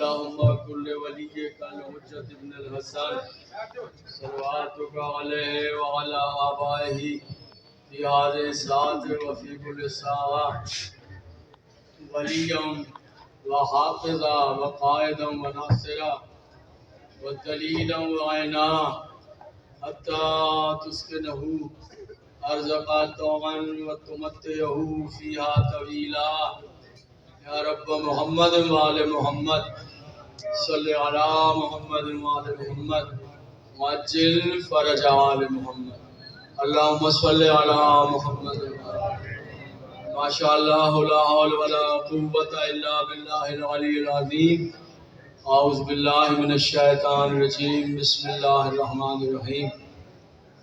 اللهم كل وليك الحجة ابن الحسن صلواتك عليه وعلى آبائه في هذه الساعة وفي كل ساعة وليا وحافظا وقائدا وناصرا ودليلا وعينا حتى تسكنه أرزقا طوعا وتمتعه فيها طويلا یا رب محمد وآل محمد صلی علی محمد وآل محمد وعجل فرج آل محمد اللہم صلی علی محمد ما شاء اللہ لا حول ولا قوة الا باللہ العلی العظیم اعوذ باللہ من الشیطان الرجیم بسم اللہ الرحمن الرحیم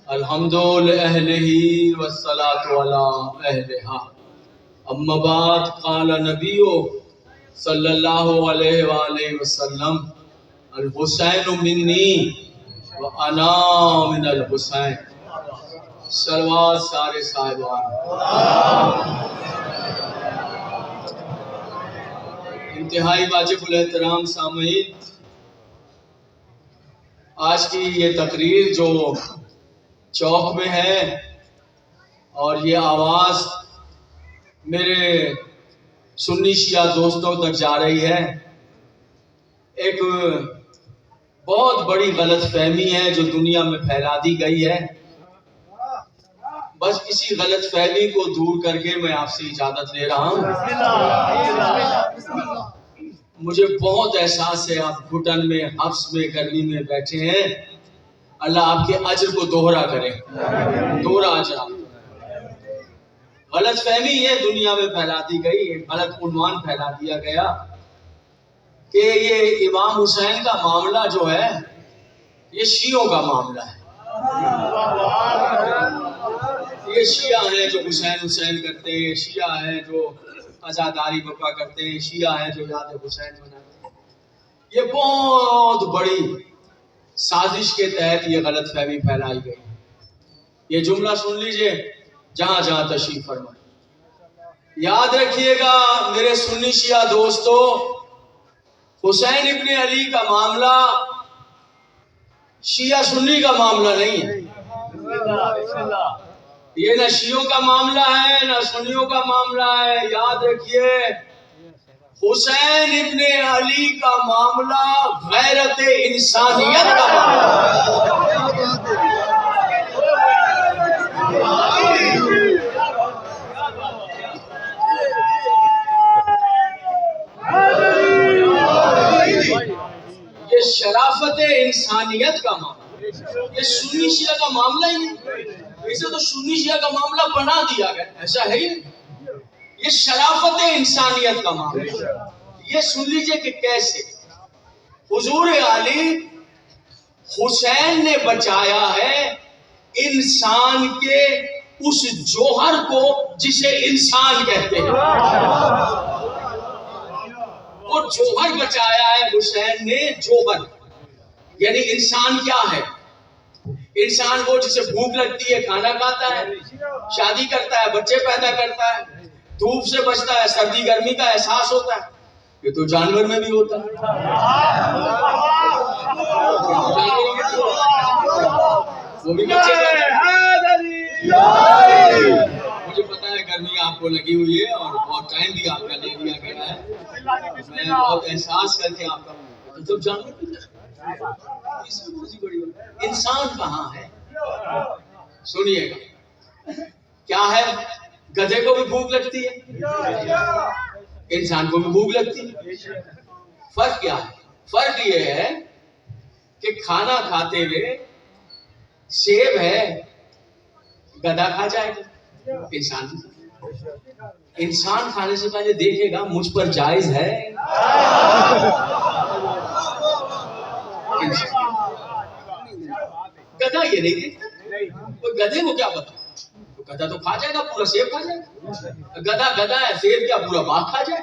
الحمد لأہلہ والصلاة علی اہلہا اما بعد قال نبی صلی اللہ علیہ وآلہ وسلم الحسین منی وانا من الحسین صلوات سارے صاحبان انتہائی واجب الاحترام سامعین، آج کی یہ تقریر جو چوک میں ہے اور یہ آواز میرے سنی شیعہ دوستوں تک جا رہی ہے، ایک بہت بڑی غلط فہمی ہے جو دنیا میں پھیلا دی گئی ہے۔ بس اسی غلط فہمی کو دور کر کے میں آپ سے اجازت لے رہا ہوں۔ مجھے بہت احساس ہے آپ گھٹن میں حبس میں گرمی میں بیٹھے ہیں، اللہ آپ کے اجر کو دوہرا کرے، دوہرا اجر۔ غلط فہمی یہ دنیا میں پھیلا دی گئی، غلط عنوان پھیلا دیا گیا کہ یہ امام حسین کا معاملہ جو ہے یہ شیعوں کا معاملہ ہے، یہ شیعہ ہیں جو حسین حسین کرتے ہیں، شیعہ ہیں جو عزاداری برپا کرتے ہیں، شیعہ ہیں جو یاد حسین مناتے ہیں۔ یہ بہت بڑی سازش کے تحت یہ غلط فہمی پھیلائی گئی۔ یہ جملہ سن لیجئے جہاں جہاں تشریف فرمائے، یاد رکھیے گا میرے سنی شیعہ دوستو، حسین ابن علی کا معاملہ شیعہ سنی کا معاملہ نہیں ہے، یہ نہ شیعوں کا معاملہ ہے نہ سنیوں کا معاملہ ہے۔ یاد رکھیے حسین ابن علی کا معاملہ غیرت انسانیت کا معاملہ ہے۔ یہ شرافت انسانیت کا معاملہ، یہ سنی شیعہ کا معاملہ ہی نہیں، اسے تو سنی شیعہ کا معاملہ بنا دیا گیا، ایسا ہے ہی نہیں۔ یہ شرافت انسانیت کا معاملہ، یہ سن لیجئے کہ کیسے حضور علی حسین نے بچایا ہے انسان کے اس جوہر کو جسے انسان کہتے ہیں، وہ جوہر بچایا ہے حسین نے۔ جوہر یعنی انسان کیا ہے؟ انسان وہ جسے بھوک لگتی ہے کھانا کھاتا ہے، شادی کرتا ہے، بچے پیدا کرتا ہے، دھوپ سے بچتا ہے، سردی گرمی کا احساس ہوتا ہے، یہ تو جانور میں بھی ہوتا ہے۔ وہ بھی بچے مجھے پتا ہے گرمی آپ کو لگی ہوئی ہے اور بہت ٹائم بھی آپ کا لے لیا گیا ہے، میں بہت احساس کر کے آپ کا جب جانور بھی انسان کہاں ہے؟ سنیے گا کیا ہے، گدھے کو بھی بھوک لگتی ہے، انسان کو بھی بھوک لگتی ہے۔ فرق کیا ہے؟ فرق یہ ہے کہ کھانا کھاتے ہوئے سیب ہے گدھا کھا جائے گا، انسان کھانے سے پہلے دیکھے گا مجھ پر جائز ہے۔ گدھا یہ نہیں دیکھتا، گدھے کو کیا پتا، گدھا تو کھا جائے گا، پورا سیب کھا جائے گا، گدھا گدھا ہے، سیب کیا پورا باغ کھا جائے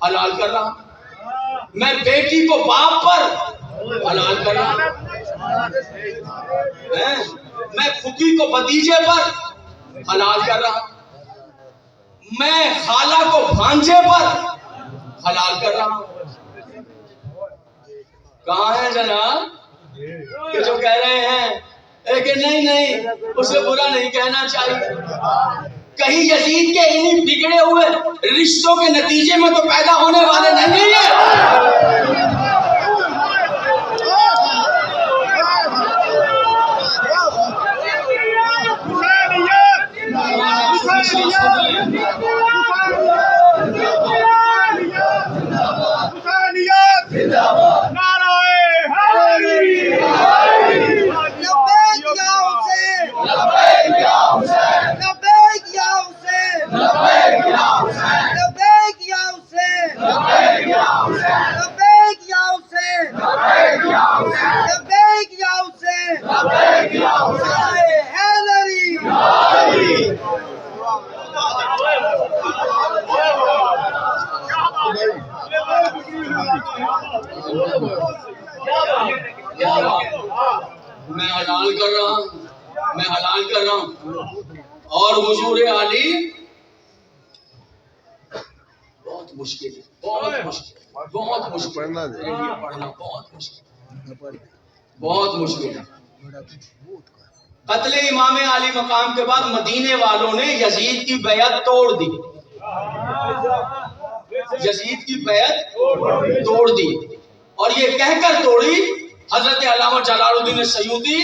حلال کر رہا ہوں. میں بیٹی کو باپ پر حلال کر رہا ہوں. میں پھوپھی کو بھتیجے پر حلال کر رہا ہوں. میں خالہ کو بھانجے پر حلال کر رہا ہوں. کہاں ہے جناب کہ جو کہہ رہے ہیں کہ نہیں اسے برا نہیں کہنا چاہیے. کہیں یزید کے انہی بگڑے ہوئے رشتوں کے نتیجے میں تو پیدا ہونے والے نہیں ہیں. میں حلال کر رہا ہوں. اور حضور علی بہت مشکل ہے. قتل امام علی مقام کے بعد مدینے والوں نے یزید کی بیعت توڑ دی. اور یہ کہہ کر توڑی. حضرت علامہ جلال الدین سیوطی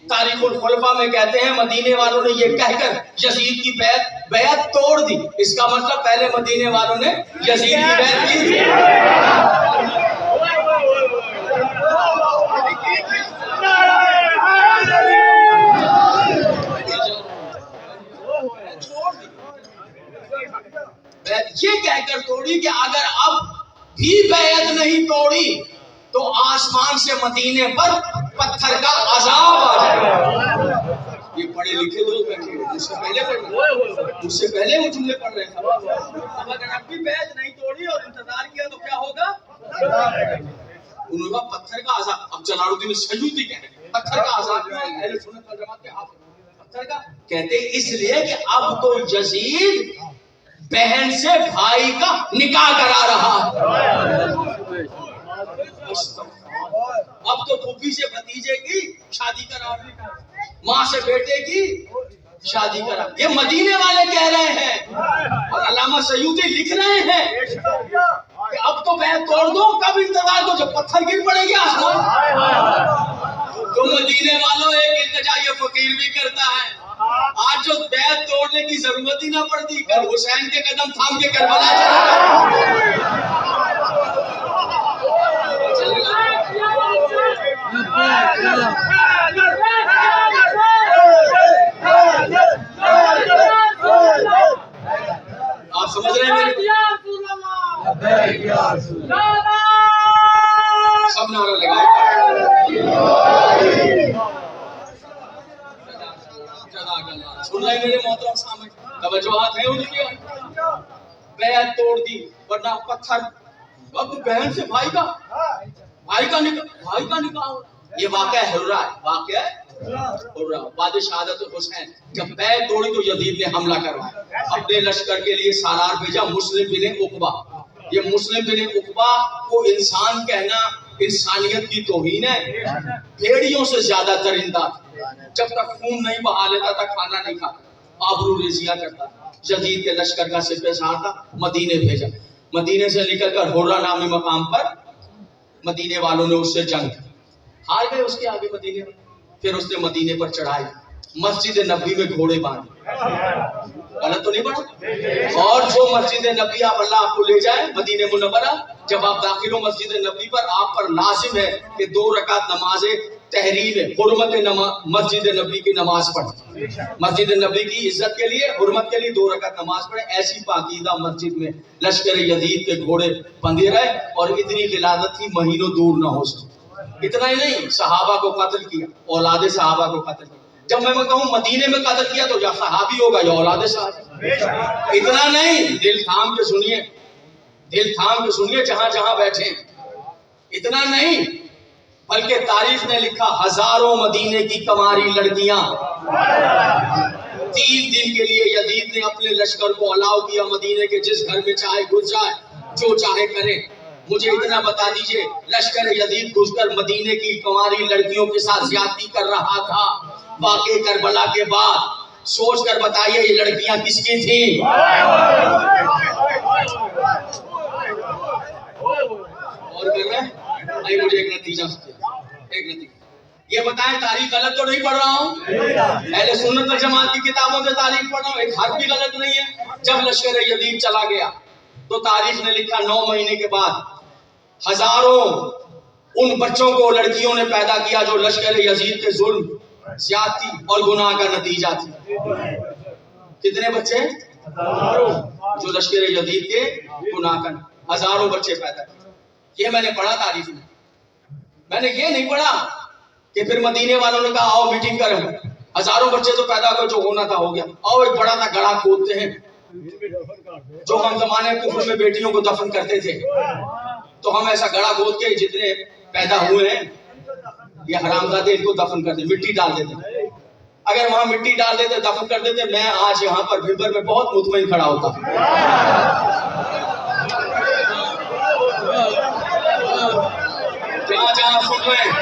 تاریخ الخلفاء میں کہتے ہیں مدینے والوں نے یہ کہہ کر یزید کی بیعت توڑ دی. اس کا مطلب پہلے مدینے والوں نے یزید کی بیعت کی تھی. یہ کہہ کر توڑی کہ اگر اب بھی بیعت نہیں توڑی تو آسمان سے مدینے پر پتھر کا عذاب آ جائے گا. یہ پڑھے لکھے لوگ بیٹھے ہیں مجھ سے پہلے وہ جملے پڑھ رہے تھے. اب اگر اب بھی بیعت نہیں توڑی اور انتظار کیا تو کیا ہوگا؟ انہوں نے پتھر کا عذاب. اب جلال الدین سیوطی کہہ رہے ہیں پتھر کا عذاب اہل سنت والجماعت کے حافظ پتھر کا کہتے اس لیے کہ اب تو یزید بہن سے بھائی کا نکاح کرا رہا ہے. اب تو پھوپھی سے بھتیجے کی شادی کرا, ماں سے بیٹے کی شادی کرا. یہ مدینے والے کہہ رہے ہیں اور علامہ سیوطی لکھ رہے ہیں کہ اب تو بیعت توڑ دو. کب انتظار دو جب پتھر گر پڑے گی آسمان. تو مدینے والوں ایک التجا یہ فقیر بھی کرتا ہے. آج جو بیعت توڑنے کی ضرورت ہی نہ پڑتی, کل حسین کے قدم تھام کے کربلا آپ سمجھ رہے ہیں سب نعرہ لگائے. سن رہے میرے محترم سامنے توجہات ہیں ان کی. بیعت توڑ دی ورنہ پتھر. اب بہن سے بھائی کا نکاح. یہ واقعہ ہررا ہے. بعد شہادت حسین جب بیعت توڑی تو یزید نے حملہ کروایا. اپنے لشکر کے لیے سالار بھیجا مسلم بن عقبہ. یہ مسلم بن عقبہ کو انسان کہنا انسانیت کی توہین ہے. بھیڑیوں سے زیادہ درندہ. جب تک خون نہیں بہا لیتا تھا کھانا نہیں کھاتا. آبرو ریزیاں کرتا. یزید کے لشکر کا سپہ سالار تھا. مدینے بھیجا. مدینے سے نکل کر ہررا نامی مقام پر مدینے والوں نے اس سے جنگ ہار گئے. اس کے آگے مدینے میں پھر اس نے مدینے پر چڑھائی. مسجد نبی میں گھوڑے باندھے. غلط تو نہیں پڑا؟ اور جو مسجد نبی آپ اللہ آپ کو لے جائے مدینہ منورہ, جب آپ داخل ہو مسجد نبی پر آپ پر لازم ہے کہ 2 رکعت نماز تحریم ہے. حرمت مسجد نبی کی نماز پڑھیں. مسجد نبی کی عزت کے لیے حرمت کے لیے 2 رکعت نماز پڑھیں. ایسی پاکیزہ مسجد میں لشکر یزید کے گھوڑے بندھے رہے اور اتنی غلاظت تھی مہینوں دور نہ ہو سکے. اتنا ہی نہیں, صحابہ کو قتل کیا, اولاد صحابہ کو قتل کیا. جب میں کہوں مدینے میں قتل کیا تو یا صحابی ہوگا یا اولاد صحابہ. اتنا نہیں, دل تھام کے سنیے, دل تھام کے سنیے جہاں جہاں بیٹھے. اتنا نہیں بلکہ تاریخ نے لکھا ہزاروں مدینے کی کماری لڑکیاں 3 دن کے لیے یزید نے اپنے لشکر کو الاؤ کیا مدینے کے جس گھر میں چاہے گھس جائے جو چاہے کرے. مجھے اتنا بتا دیجئے لشکر یزید گھس کر مدینے کی کماری لڑکیوں کے ساتھ زیادتی کر رہا تھا. واقع کربلا کے بعد سوچ کر بتائیے یہ لڑکیاں کس کی تھیں؟ اور کر رہے ہیں مجھے ایک نتیجہ یہ بتائیں تاریخ غلط تو نہیں پڑھ رہا ہوں؟ اہل سنت والجماعت کی کتابوں سے تاریخ پڑھ رہا ہوں, ایک حرف بھی غلط نہیں ہے. جب لشکر یزید چلا گیا تو تاریخ نے لکھا 9 مہینے کے بعد ہزاروں ان بچوں کو لڑکیوں نے پیدا کیا جو لشکر یزید کے ظلم, زیادتی اور گناہ کا نتیجہ تھی. کتنے بچے؟ جو لشکر یزید کے گناہ کا, ہزاروں بچے پیدا کیے. یہ میں نے پڑھا تاریخ میں. میں نے یہ نہیں پڑھا کہ پھر مدینے والوں نے کہا آؤ میٹنگ کریں, ہزاروں بچے تو پیدا کر, جو ہونا تھا ہو گیا, آؤ ایک بڑا سا گڑھا کھودتے ہیں. جو ہم زمانے کفر میں بیٹیوں کو دفن کرتے تھے تو ہم ایسا گڑھا کھود کے جتنے پیدا ہوئے ہیں یہ حرامزادے ان کو دفن کر دیں, مٹی ڈال دیتے. اگر وہاں مٹی ڈال دیتے دفن کر دیتے میں آج یہاں پر ممبر میں بہت مطمئن کھڑا ہوتا. جہاں جہاں سن رہے ہیں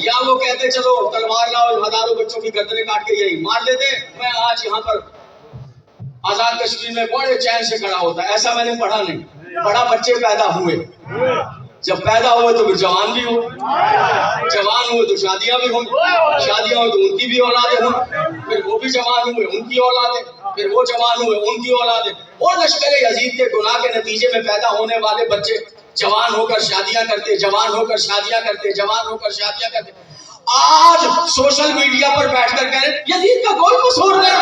یا وہ کہتے چلو تلوار لاؤ ہزاروں بچوں کی گردنیں کاٹ کے یہی مار دیتے, میں آج یہاں پر آزاد کشمیر میں بڑے چین سے کھڑا ہوتا. ایسا میں نے پڑھا نہیں. پڑھا بچے پیدا ہوئے, جب پیدا ہوئے تو پھر جوان بھی ہوئے, جوان ہوئے تو شادیاں بھی ہوں, شادیاں ہوئے تو ان کی بھی اولادیں ہوں, پھر وہ بھی جوان ہوئے ان کی اولادیں, پھر وہ جوان ہوئے ان کی اولادیں, اور لشکر یزید کے گناہ کے نتیجے میں پیدا ہونے والے بچے جوان ہو کر شادیاں کرتے, جوان ہو کر شادیاں کرتے, جوان ہو کر شادیاں کرتے. آج سوشل میڈیا پر بیٹھ کر کہہ رہے یزید کا کوئی قصور نہیں.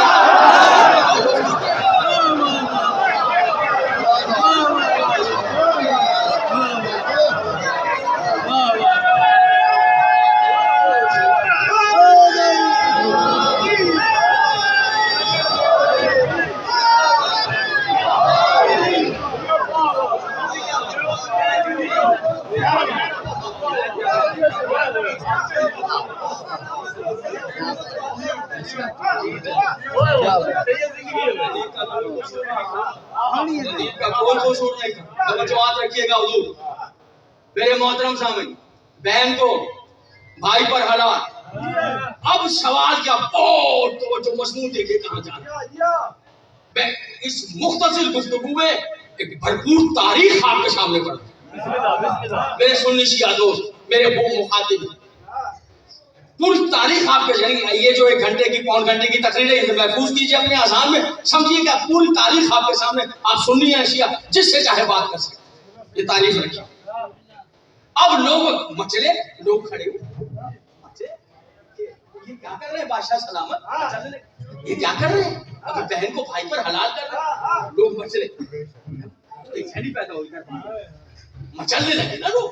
رکھیے گا حضور. میرے محترم سامعین, بہن کو بھائی پر حلال. اب سوال کیا بہت توجہ مضمون دیکھے کہاں جا رہا ہے. اس مختصر گفتگو میں ایک بھرپور تاریخ آپ کے سامنے پڑ میرے سنی شیعہ دوست, میرے وہ مخاطب, پوری تاریخ آپ کے ذریعے یہ جو 1 گھنٹے کی پون گھنٹے کی تقریر ہے اسے محفوظ کیجیے اپنے اذہان میں, سمجھیے کہ پوری تاریخ آپ کے سامنے, آپ سنی ہیں شیعہ جس سے چاہے بات کر سکتے, یہ تاریخ رکھیے. اب لوگ مچلے, لوگ کھڑے ہوئے, یہ کیا کر رہے ہیں بادشاہ سلامت, یہ کیا کر رہے ہیں, ابھی بہن کو بھائی پر حلال کر رہے ہیں. لوگ مچلے, ایک شہری پیدا ہوئی ہے, مچلنے لگے نا لوگ,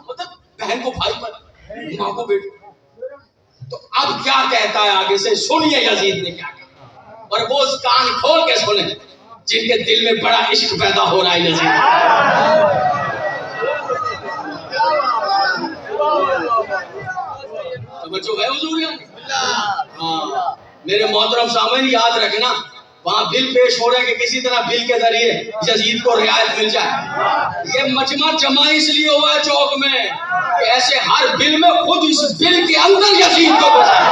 مطلب بہن کو بھائی پر, ماں کو بیٹی. تو اب کیا کہتا ہے آگے سے سنیے یزید نے کیا کہا, اور وہ کان کھول کے سنیں جن کے دل میں بڑا عشق پیدا ہو رہا ہے یزید. توجہ ہے حضور ہاں میرے محترم سامعین, یاد رکھنا وہاں بل پیش ہو رہے ہیں کہ کسی طرح بل کے ذریعے یزید کو رعایت مل جائے. یہ مجمع جمع اس لیے ہوا ہے چوک میں کہ ایسے ہر بل میں خود اس بل کے اندر یزید کو بچائے,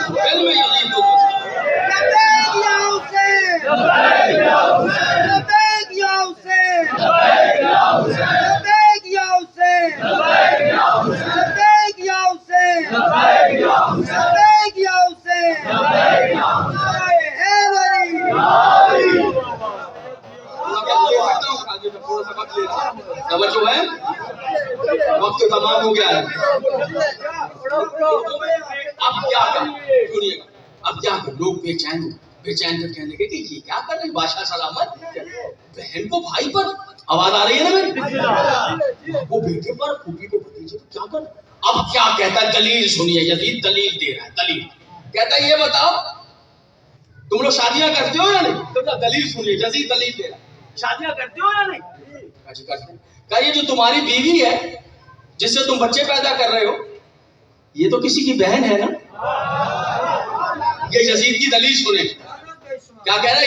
بل میں یزید کو بچائے. توجہ ہے, وقت تمام ہو گیا ہے. اب کیا سنیے, اب کیا کر لوگ بے چین کر کہنے لگے کہ یہ کیا کر رہے بادشاہ سلامت, بہن کو بھائی پر, آواز آ رہی ہے نا میری, وہ بیٹے پر, پھوپھی کو بھتیجے پر, کیا کر. اب کیا کہتا ہے, دلیل سنیے, یزید دلیل دے رہا ہے. دلیل کہتا ہے یہ بتاؤ تم لوگ شادیاں کرتے ہو یا نہیں؟ تو دلیل سنیے، جزید دلیل دے رہا، شادیاں کرتے ہو یا نہیں؟ اچھا کرتے ہیں۔ کہا یہ جو تمہاری بیوی ہے جس سے تم بچے پیدا کر رہے ہو، یہ تو کسی کی بہن ہے نا؟ یہ یزید کی دلیل سنیں، کیا کہہ رہا ہے؟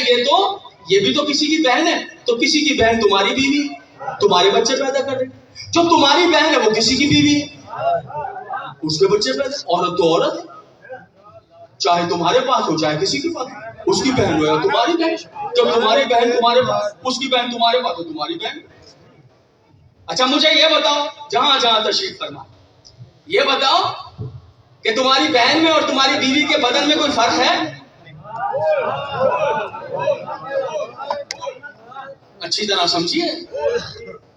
یہ بھی تو کسی کی بہن ہے، تو کسی کی بہن تمہاری بیوی، تمہارے بچے پیدا کر رہے، جو تمہاری بہن ہے وہ کسی کی بیوی ہے، اس کے بچے پیدا، عورت تو عورت ہے، چاہے تمہارے پاس ہو چاہے کسی کے پاس، اس کی بہن ہو یا تمہاری بہن، جب تمہاری بہن تمہارے پاس، اس کی بہن تمہارے پاس ہو تمہاری بہن۔ اچھا مجھے یہ بتاؤ، جہاں جہاں تشریف فرما، یہ بتاؤ کہ تمہاری بہن میں اور تمہاری بیوی کے بدن میں کوئی فرق ہے؟ اچھی طرح سمجھیے،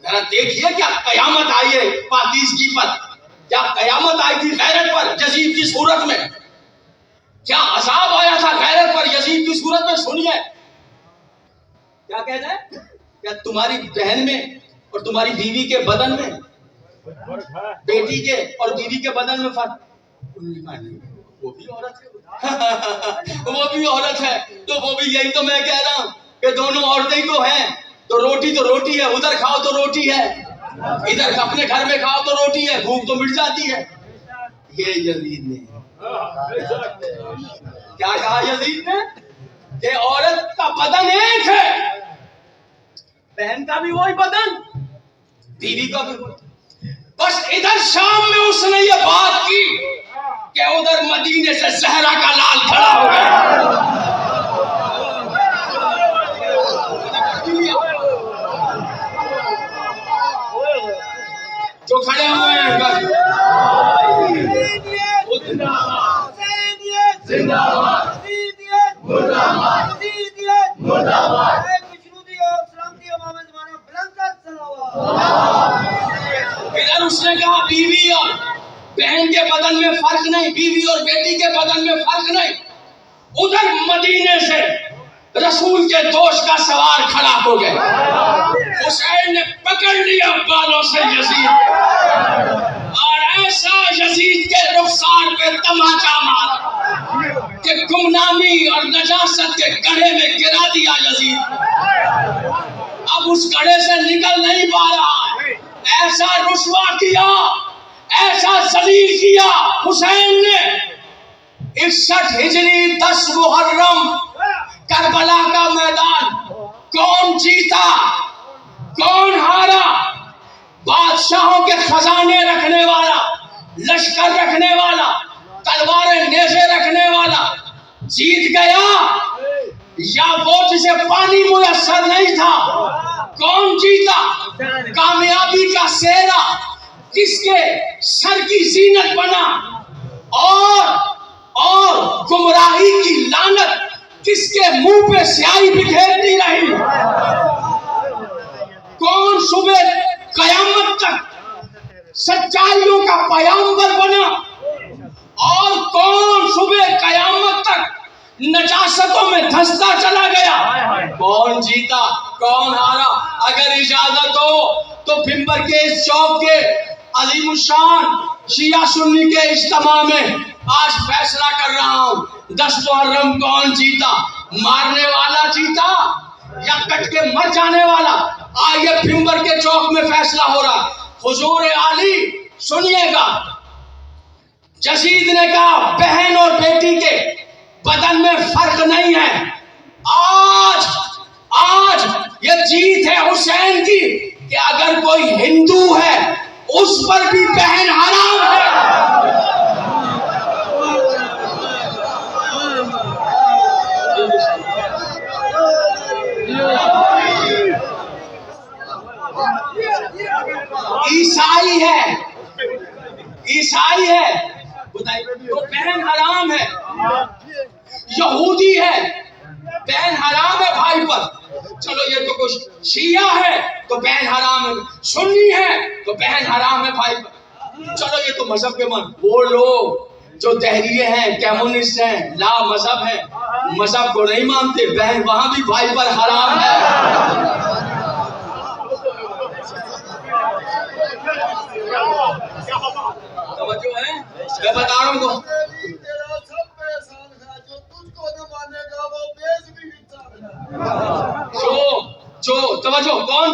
ذرا دیکھیے، کیا قیامت آئی ہے پاکیزگی پر، کیا قیامت آئی تھی غیرت پر یزید کی صورت میں، کیا عذاب آیا تھا غیرت پر یزید کی صورت میں۔ سنیے کیا کہتا ہے، کیا تمہاری بہن میں اور تمہاری بیوی کے بدن میں، بیٹی کے اور بیوی کے بدن میں فرق؟ وہ بھی عورت ہے، وہ بھی عورت ہے، تو وہ بھی، یہی تو میں کہہ رہا ہوں کہ دونوں عورتیں ہی تو ہیں، تو روٹی ہے، ادھر کھاؤ تو روٹی ہے، ادھر اپنے گھر میں کھاؤ تو روٹی ہے، بھوک تو مٹ جاتی ہے۔ یہ یزید نے کیا کہا، یزید نے کہ عورت کا بدن ایک ہے، بہن کا بھی وہی بدن، بیوی کا بھی وہی، بس ادھر شام میں اس نے یہ بات کی کہ ادھر مدینے سے زہرا کا لال کھڑا ہو گیا۔ جو کھڑے ہوئے ہیں ادھر اس نے کہا بیوی اور بہن کے بدن میں فرق نہیں، بیوی اور بیٹی کے بدن میں فرق نہیں، ادھر مدینے سے رسول کے دوست کا سوار کھڑا ہو گیا، حسین نے پکڑ لیا بالوں سے یزید، اور ایسا یزید کے رخسار پہ تماچا مارا کہ گمنامی اور نجاست کے گڑھے میں گرا دیا یزید، اب اس گڑھے سے نکل نہیں پا رہا، ایسا رسوا کیا، ایسا ذلیل کیا حسین نے۔ 61 ہجری 10 محرم کربلا کا میدان، کون جیتا کون ہارا؟ بادشاہوں کے خزانے رکھنے والا، لشکر رکھنے والا، تلواریں نیزے رکھنے والا جیت گیا، یا وہ جسے پانی میسر نہیں تھا؟ کون جیتا؟ کامیابی کا سہرا کس کے سر کی زینت بنا، اور گمراہی کی لعنت کس کے منہ پہ سیاہی بکھیرتی رہی؟ کون صبح قیامت تک سچائیوں کا پیامبر بنا، اور کون صبح قیامت تک نجاستوں میں دھنستا چلا گیا؟ کون جیتا کون ہارا؟ اگر اجازت ہو تو بھمبر کے اس چوک کے عظیم الشان شیعہ سنی کے اجتماع میں آج فیصلہ کر رہا ہوں، 10 محرم کون جیتا؟ مارنے والا جیتا یا کٹ کے مر جانے والا؟ آئیے بھمبر کے چوک میں فیصلہ ہو رہا۔ حضور عالی سنیے گا، یزید نے کہا بہن اور بیٹی کے بدن میں فرق نہیں ہے، آج یہ جیت ہے حسین کی کہ اگر کوئی ہندو ہے اس پر بھی بہن حرام ہے۔ عیسائی ہے تو بہن حرام ہے، یہودی ہے بہن حرام ہے بھائی پر، چلو یہ تو کچھ شیعہ ہے تو بہن حرام ہے، سنی ہے تو بہن حرام ہے بھائی پر، چلو یہ تو مذہب کے من۔ وہ لوگ جو دہریے ہیں، کمیونسٹ ہیں، لا مذہب ہے، مذہب کو نہیں مانتے، بہن وہاں بھی بھائی پر حرام ہے۔ توجہ ہے، میں بتا رہا ہوں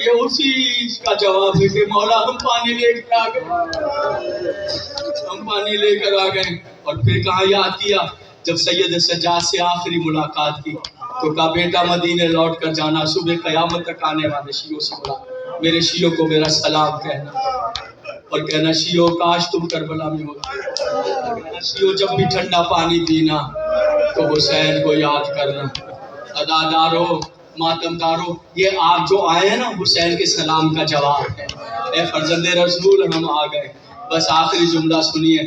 یہ اسی کا جواب ہے کہ مولا ہم پانی لے کر آ گئے، ہم پانی لے کر آ گئے۔ اور پھر کہاں یاد کیا جب سید سجاد سے آخری ملاقات کی تو کہا بیٹا مدینے لوٹ کر جانا، صبح قیامت تک آنے والے شیعوں سے بولا میرے شیعوں کو میرا سلام کہنا، اور کہنا شیعوں کاش تم کربلا میں ہوتے، کہنا شیعوں جب بھی ٹھنڈا پانی پینا تو حسین کو یاد کرنا۔ ادادارو ماتمدارو، یہ آپ جو آئے ہیں نا حسین کے سلام کا جواب ہے۔ اے فرزند رسول ہم آ گئے، بس آخری جملہ سنیے،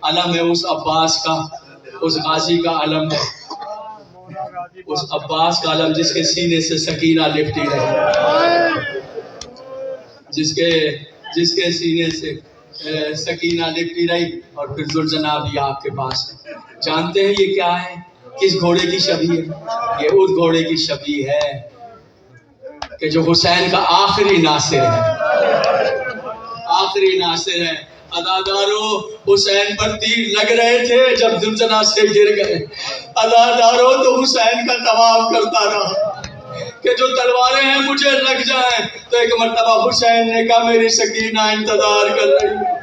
علم ہے اس عباس کا، اس غازی کا علم ہے، اس عباس کا علم جس کے سینے سے سکینہ لپٹی رہی، جس کے سینے سے سکینہ لپٹی رہی، اور پھر ذوالجناح بھی آپ کے پاس ہے۔ جانتے ہیں یہ کیا ہے؟ کس گھوڑے کی شبیہ ہے؟ یہ اس گھوڑے کی شبیہ ہے کہ جو حسین کا آخری ناصر ہے، آخری ناصر ہے۔ ادادارو حسین پر تیر لگ رہے تھے جب ذوالجناح سے گر گئے، ادادارو تو حسین کا طواف کرتا رہا کہ جو تلواریں ہیں مجھے لگ جائیں، تو ایک مرتبہ حسین نے کہا میری سکینہ انتظار کر رہی ہے،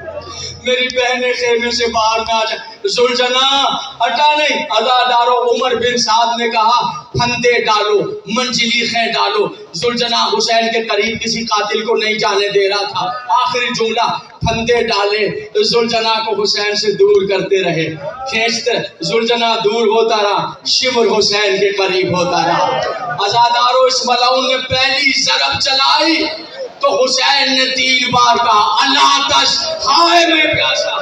میری بہنیں خیمے سے باہر نہ آ جائیں۔ ذوالجناح ہٹا نہیں، ادادارو عمر بن سعد نے کہا پھندے ڈالو، منجلیخیں ڈالو۔ ذوالجناح حسین کے قریب کسی قاتل کو نہیں جانے دے رہا تھا، آخری جملہ پھندے ڈالے، ذوالجناح کو حسین سے دور کرتے رہے، کھینچتے، ذوالجناح دور ہوتا رہا، شمر حسین کے قریب ہوتا رہا۔ ازادارو اس ملعون نے پہلی ضرب چلائی تو حسین نے 3 بار کہا اللہ تش ہائے میں پیاسا۔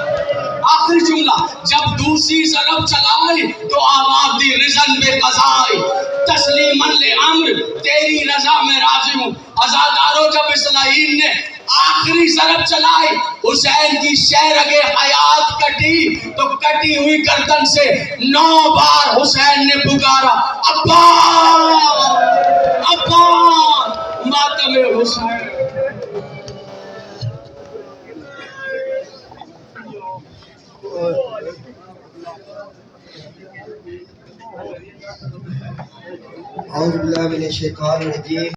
آخری جملہ جب دوسری ضرب چلائی تو آواز دی رضن بے قضائی تسلیماً لعمر تیری رضا میں راضی ہوں۔ ازادارو جب اسرائیل نے آخری ضرب چلائی حسین کی شہرگ حیات کٹی تو کٹی ہوئی گردن سے 9 بار حسین نے پکارا عباس عباس، ماتم حسین۔ اعوذ باللہ من الشیطان الرجیم۔